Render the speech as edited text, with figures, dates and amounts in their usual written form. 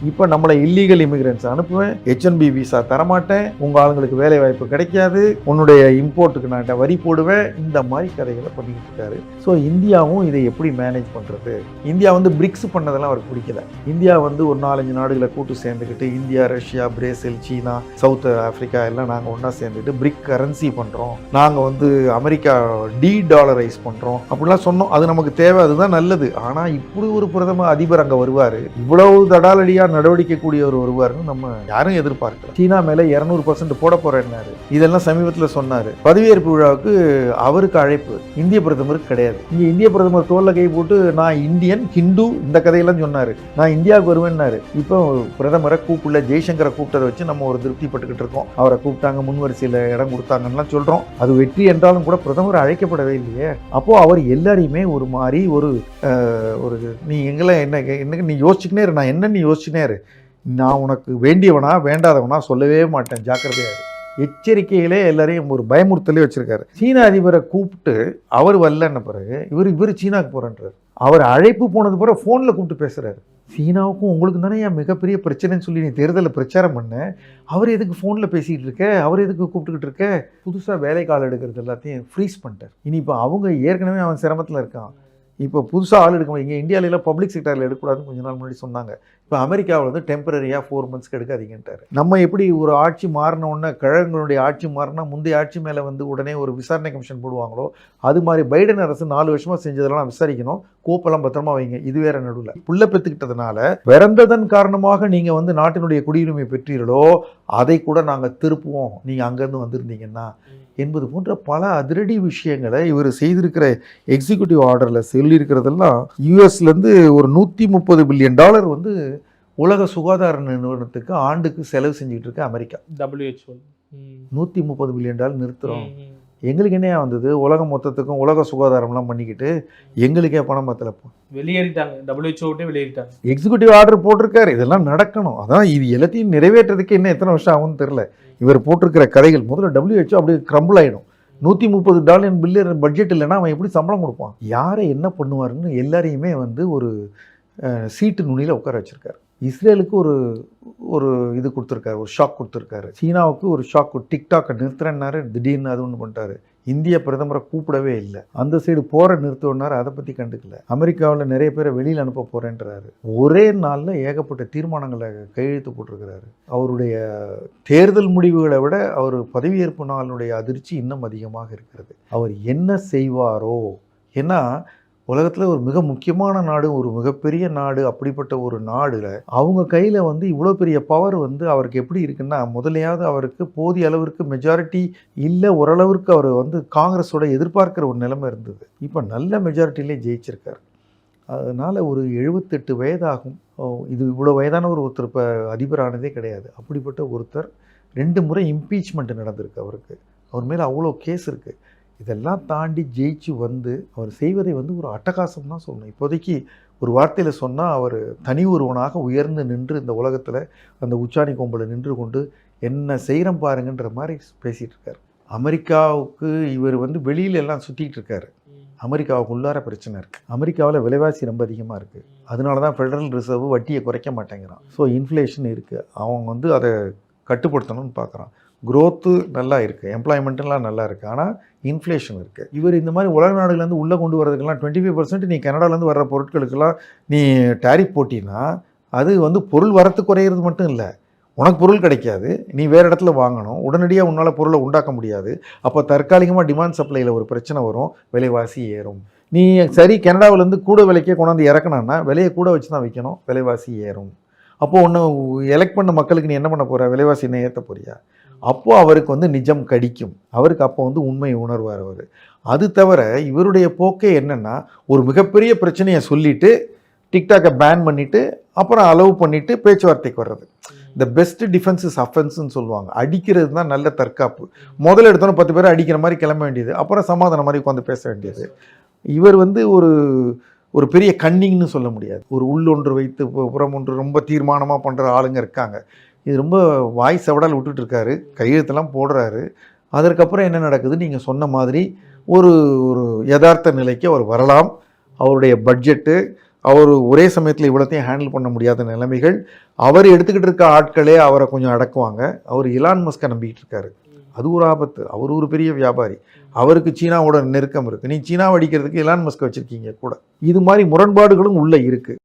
இப்போ நம்மளை illegal immigrants அனுப்புவேன், H1B விசா தரமாட்டேன், உங்கள் ஆளுங்களுக்கு வேலை வாய்ப்பு கிடைக்காது, உன்னுடைய இம்போர்ட்டுக்கு நான் வரி போடுவேன், இந்த மாதிரி கதைகளை பண்ணிக்கிட்டு இருக்காரு. ஸோ இந்தியாவும் இதை எப்படி மேனேஜ் பண்ணுறது? இந்தியா வந்து பிரிக்ஸ் பண்ணதெல்லாம் அவருக்கு பிடிக்கல. இந்தியா வந்து ஒரு 4-5 நாடுகளை கூட்டு சேர்ந்துக்கிட்டு இந்தியா, ரஷ்யா, பிரேசில், சீனா, சவுத் ஆஃப்ரிக்கா எல்லாம் நாங்கள் ஒன்றா சேர்ந்துட்டு பிரிக் கரன்சி பண்ணுறோம், நாங்கள் வந்து அமெரிக்கா டாலரைஸ் பண்ணுறோம் அப்படிலாம் சொன்னோம். அது நமக்கு தேவை, அதுதான் நல்லது. ஆனால் இப்படி ஒரு பிரதம அதிபர் அங்கே வருவார், இவ்வளவு தடாலடியாக நடவடிக்கை கூடியவர் வருவார்னு நம்ம யாரும் எதிர்பார்க்கல. சீனா மேல 200% போட போறேன்னாரு. இதெல்லாம் சமீபத்தில் சொன்னாரு. பதவியேற்பு விழாவுக்கு அவருக்கு அழைப்பு, இந்திய பிரதமருக்கு கிடையாது. இங்க இந்திய பிரதமர் தோல்ல கை போட்டு நான் இந்தியன், ஹிந்து இந்த கதையெல்லாம் சொன்னாரு. நான் இந்தியாவுக்கு வருவேன்னாரு. இப்போ பிரதமரை கூப்பிடல, ஜெய்சங்கரை கூப்பிட்டதை வச்சு நம்ம ஒரு திருப்திப்பட்டுக்கிட்டு இருக்கோம். அவரை கூப்பிட்டாங்க, முன்வரிசையில் இடம் கொடுத்தாங்கன்னா சொல்றோம். அது வெற்றி என்றாலும் கூட பிரதமர் அழைக்கப்படவே இல்லையே. அப்போ அவர் எல்லாரையுமே ஒரு மாதிரி ஒரு நீ எங்களை என்ன நீ யோசிச்சுக்கினே இரு, நான் என்ன நீ யோசிச்சுனே இரு, நான் உனக்கு வேண்டியவனா வேண்டாதவனா சொல்லவே மாட்டேன், ஜாக்கிரதையாரு. எச்சரிக்கையிலே எல்லாரையும் ஒரு பயமுறுத்தலே வச்சிருக்காரு. சீன அதிபரை கூப்பிட்டு அவர் வரலன்ன பிறகு இவர் சீனாவுக்கு போறேன்றார். அவர் அழைப்பு போனது பிறகு ஃபோனில் கூப்பிட்டு பேசுறாரு. சீனாவுக்கும் உங்களுக்கு தானே என் மிகப்பெரிய பிரச்சனைன்னு சொல்லி நீ தேர்தலில் பிரச்சாரம் பண்ண, அவர் எதுக்கு ஃபோனில் பேசிகிட்டு இருக்க, அவர் எதுக்கு கூப்பிட்டுக்கிட்டு இருக்க? புதுசாக வேலைக்கால் எடுக்கிறது எல்லாத்தையும் ஃப்ரீஸ் பண்ணிட்டார். இனி இப்போ அவங்க ஏற்கனவே அவன் சிரமத்தில் இருக்கான். இப்போ புதுசாக ஆள் எடுக்க முடியும். இங்கே இந்தியாவிலாம் பப்ளிக் செக்டரில் எடுக்கக்கூடாதுன்னு கொஞ்ச நாள் முன்னாடி சொன்னாங்க. இப்போ அமெரிக்காவில் வந்து டெம்பரரியாக 4 months எடுக்காதீங்கன்ட்டார். நம்ம எப்படி ஒரு ஆட்சி மாறின உடனே, கழகங்களுடைய ஆட்சி மாறினா முந்தைய ஆட்சி மேலே வந்து உடனே ஒரு விசாரணை கமிஷன் போடுவாங்களோ, அது மாதிரி பைடன் அரசு 4 வருஷமாக செஞ்சதெல்லாம் விசாரிக்கணும், கோப்பெல்லாம் பத்திரமா வைங்க. இது வேற நடுவில் புள்ள பெற்றுக்கிட்டதுனால பிறந்ததன் காரணமாக நீங்கள் வந்து நாட்டினுடைய குடியுரிமை பெற்றீர்களோ அதை கூட நாங்கள் திருப்புவோம் நீங்கள் அங்கேருந்து வந்திருந்தீங்கன்னா என்பது போன்ற பல அதிரடி விஷயங்களை இவர் செய்திருக்கிற எக்ஸிக்யூட்டிவ் ஆர்டரில் சொல்லியிருக்கிறதெல்லாம் யூஎஸ்லேருந்து ஒரு $130 பில்லியன் வந்து உலக சுகாதார நிறுவனத்துக்கு ஆண்டுக்கு செலவு செஞ்சுக்கிட்டு இருக்கு அமெரிக்கா. WHO $130 பில்லியன் நிறுத்துகிறோம். எங்களுக்கு என்னையா வந்தது? உலகம் மொத்தத்துக்கும் உலக சுகாதாரம்லாம் பண்ணிக்கிட்டு எங்களுக்கே பணம் பத்தல, வெளியேறிட்டாங்க, WHO வெளியேறிட்டாங்க. எக்ஸிக்யூட்டிவ் ஆர்டர் போட்டிருக்காரு, இதெல்லாம் நடக்கணும். அதான் இது எல்லாத்தையும் நிறைவேற்றதுக்கு இன்னும் எத்தனை வருஷம் ஆகும்னு தெரில. இவர் போட்டிருக்கிற கதைகள் முதல்ல WHO அப்படியே கிரம்பிள் ஆகிடும். $130 பில்லியன் பட்ஜெட் இல்லைன்னா அவன் எப்படி சம்பளம் கொடுப்பான்? யாரை என்ன பண்ணுவாருன்னு எல்லாரையுமே வந்து ஒரு சீட்டு நுனியில் உட்கார வச்சிருக்காரு. இஸ்ரேலுக்கு ஒரு இது கொடுத்துருக்காரு, ஒரு ஷாக் கொடுத்துருக்காரு. சீனாவுக்கு ஒரு ஷாக், டிக்டாக்கை நிறுத்துறேன்னாரு, திடீர்னு அது ஒன்று பண்ணிட்டாரு. இந்திய பிரதமரை கூப்பிடவே இல்லை. அந்த சைடு போகிற நிறுத்தோன்னாரு, அதை பற்றி கண்டுக்கல. அமெரிக்காவில் நிறைய பேரை வெளியில் அனுப்ப போகிறேன்றாரு. ஒரே நாளில் ஏகப்பட்ட தீர்மானங்களை கையெழுத்து போட்டிருக்கிறாரு. அவருடைய தேர்தல் முடிவுகளை விட அவர் பதவியேற்பு நாளுடைய அதிர்ச்சி இன்னும் அதிகமாக இருக்கிறது. அவர் என்ன செய்வாரோ, ஏன்னா உலகத்தில் ஒரு மிக முக்கியமான நாடு, ஒரு மிகப்பெரிய நாடு, அப்படிப்பட்ட ஒரு நாடுல அவங்க கையில் வந்து இவ்வளோ பெரிய பவர் வந்து அவருக்கு எப்படி இருக்குன்னா, முதலையாவது அவருக்கு போதிய அளவிற்கு மெஜாரிட்டி இல்லை, ஓரளவிற்கு அவர் வந்து காங்கிரஸோட எதிர்பார்க்குற ஒரு நிலைமை இருந்தது. இப்போ நல்ல மெஜாரிட்டிலே ஜெயிச்சிருக்கார். அதனால் ஒரு 78 வயதாகும். இது இவ்வளோ வயதானவர் ஒருத்தர் இப்போ அதிபரானதே கிடையாது. அப்படிப்பட்ட ஒருத்தர் 2 முறை இம்பீச்மெண்ட் நடந்திருக்கு அவருக்கு. அவர் மேலே அவ்வளோ கேஸ் இருக்குது. இதெல்லாம் தாண்டி ஜெயிச்சு வந்து அவர் செய்வதை வந்து ஒரு அட்டகாசம் தான் சொல்லணும். இப்போதைக்கு ஒரு வார்த்தையில் சொன்னால் அவர் தனி ஒருவனாக உயர்ந்து நின்று இந்த உலகத்தில் அந்த உச்சாணி கொம்பில் நின்று கொண்டு என்ன செய்கிறோம் பாருங்கன்ற மாதிரி பேசிகிட்டு இருக்கார். அமெரிக்காவுக்கு இவர் வந்து வெளியில எல்லாம் சுற்றிக்கிட்டு இருக்காரு. அமெரிக்காவுக்கு உள்ளார பிரச்சனை இருக்குது. அமெரிக்காவில் விலைவாசி ரொம்ப அதிகமாக இருக்குது. அதனால தான் ஃபெடரல் ரிசர்வ் வட்டியை குறைக்க மாட்டேங்கிறான். ஸோ இன்ஃப்ளேஷன் இருக்குது. அவங்க வந்து அதை கட்டுப்படுத்தணும்னு பார்க்குறான். க்ரோத்து நல்லா இருக்குது, எம்ப்ளாய்மெண்ட்லாம் நல்லா இருக்குது, ஆனால் இன்ஃப்ளேஷன் இருக்குது. இவர் இந்த மாதிரி உலக நாடுகள்லேருந்து உள்ளே கொண்டு வரதுக்கெல்லாம் 25% நீ கனடாலேருந்து வர்ற பொருட்களுக்கெல்லாம் நீ டேரிஃப் போட்டின்னா அது வந்து பொருள் வரத்து குறையிறது மட்டும் இல்லை, உனக்கு பொருள் கிடைக்காது, நீ வேறு இடத்துல வாங்கணும், உடனடியாக உன்னால் பொருளை உண்டாக்க முடியாது. அப்போ தற்காலிகமாக டிமாண்ட் சப்ளையில் ஒரு பிரச்சனை வரும், விலைவாசி ஏறும். நீ சரி கனடாவிலேருந்து கூட விலைக்கே கொண்டாந்து இறக்கணும்னா விலையை கூட வச்சு தான் விற்கணும், விலைவாசி ஏறும். அப்போது ஒன்று எலெக்ட் பண்ண மக்களுக்கு நீ என்ன பண்ண போகிற? விலைவாசி என்ன ஏற்ற போறியா? அப்போது அவருக்கு வந்து நிஜம் கடிக்கும். அவருக்கு அப்போ வந்து உண்மை உணர்வார் அவர். அது தவிர இவருடைய போக்கே என்னென்னா, ஒரு மிகப்பெரிய பிரச்சனையை சொல்லிவிட்டு டிக்டாக்கை பேன் பண்ணிவிட்டு அப்புறம் அலோவ் பண்ணிவிட்டு பேச்சுவார்த்தைக்கு வர்றது. இந்த பெஸ்ட் டிஃபென்ஸ் இஸ் அஃபென்ஸ்ன்னு சொல்லுவாங்க. அடிக்கிறது தான் நல்ல தற்காப்பு. முதல்ல எடுத்தோன்னு 10 பேரை அடிக்கிற மாதிரி கிளம்ப வேண்டியது, அப்புறம் சமாதானம் மாதிரி உட்காந்து பேச வேண்டியது. இவர் வந்து ஒரு பெரிய கன்னிங்னு சொல்ல முடியாது. ஒரு உள்ளொன்று வைத்து புறம் ஒன்று ரொம்ப தீர்மானமாக பண்ணுற ஆளுங்க இருக்காங்க. இது ரொம்ப வாய் செவடால் விட்டுட்டு இருக்காரு, கையெழுத்தெல்லாம் போடுறாரு. அதற்கப்புறம் என்ன நடக்குது? நீங்கள் சொன்ன மாதிரி ஒரு யதார்த்த நிலைக்கு அவர் வரலாம். அவருடைய பட்ஜெட்டு, அவர் ஒரே சமயத்தில் இவ்வளோத்தையும் ஹேண்டில் பண்ண முடியாத நிலைமைகள். அவர் எடுத்துக்கிட்டு இருக்க ஆட்களே அவரை கொஞ்சம் அடக்குவாங்க. அவர் எலான் மஸ்கை நம்பிக்கிட்டு இருக்காரு. அது ஒரு ஆபத்து. அவர் ஒரு பெரிய வியாபாரி. அவருக்கு சீனாவோட நெருக்கம் இருக்குது. நீ சீனாவை அடிக்கிறதுக்கு எலான் மஸ்கை வச்சுருக்கீங்க கூட. இது மாதிரி முரண்பாடுகளும் உள்ளே இருக்குது.